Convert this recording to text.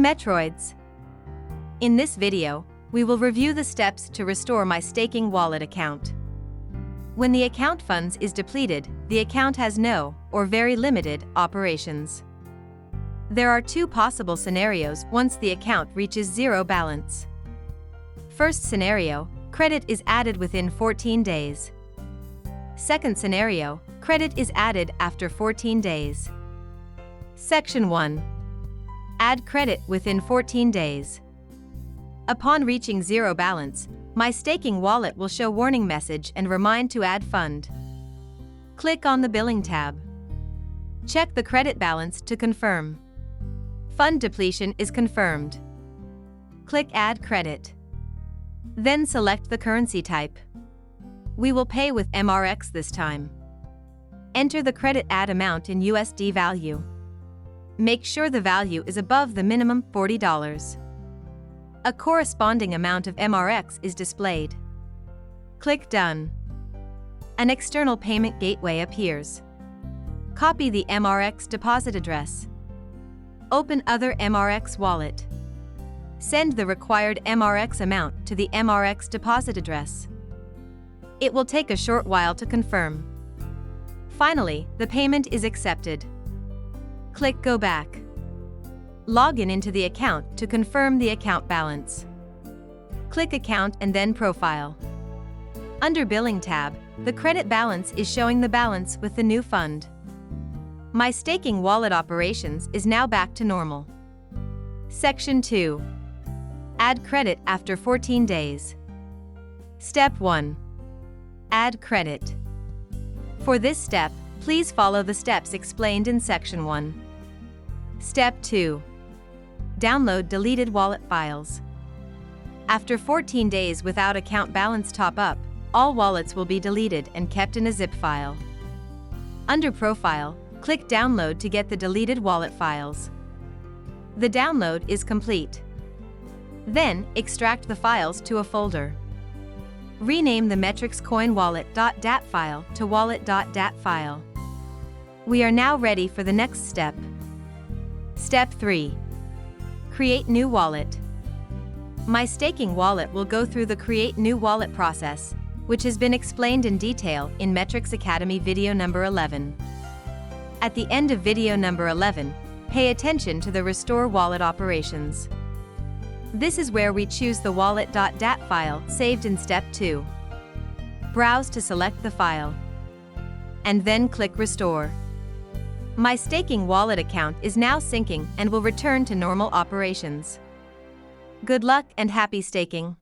Metroids! In this video, we will review the steps to restore my staking wallet account. When the account funds is depleted, the account has no, or very limited, operations. There are two possible scenarios once the account reaches zero balance. First scenario, credit is added within 14 days. Second scenario, credit is added after 14 days. Section 1. Add credit within 14 days. Upon reaching zero balance, my staking wallet will show warning message and remind to add fund. Click on the Billing tab. Check the credit balance to confirm. Fund depletion is confirmed. Click Add Credit. Then select the currency type. We will pay with MRX this time. Enter the credit add amount in USD value. Make sure the value is above the minimum $40. A corresponding amount of MRX is displayed. Click Done. An external payment gateway appears. Copy the MRX deposit address. Open other MRX wallet. Send the required MRX amount to the MRX deposit address. It will take a short while to confirm. Finally, the payment is accepted. Click Go Back. Log in into the account to confirm the account balance. Click Account and then Profile. Under Billing tab, the credit balance is showing the balance with the new fund. My staking wallet operations is now back to normal. Section 2. Add credit after 14 days. Step 1. Add credit. For this step, please follow the steps explained in Section 1. Step 2. Download deleted wallet files. After 14 days without account balance top-up, all wallets will be deleted and kept in a zip file. Under Profile, click Download to get the deleted wallet files. The download is complete. Then, extract the files to a folder. Rename the Metrix coin wallet.dat file to wallet.dat file. We are now ready for the next step. Step 3. Create new wallet. My staking wallet will go through the Create New Wallet process, which has been explained in detail in Metrix Academy video number 11. At the end of video number 11, pay attention to the Restore Wallet operations. This is where we choose the wallet.dat file saved in Step 2. Browse to select the file. And then click Restore. My staking wallet account is now syncing and will return to normal operations. Good luck and happy staking!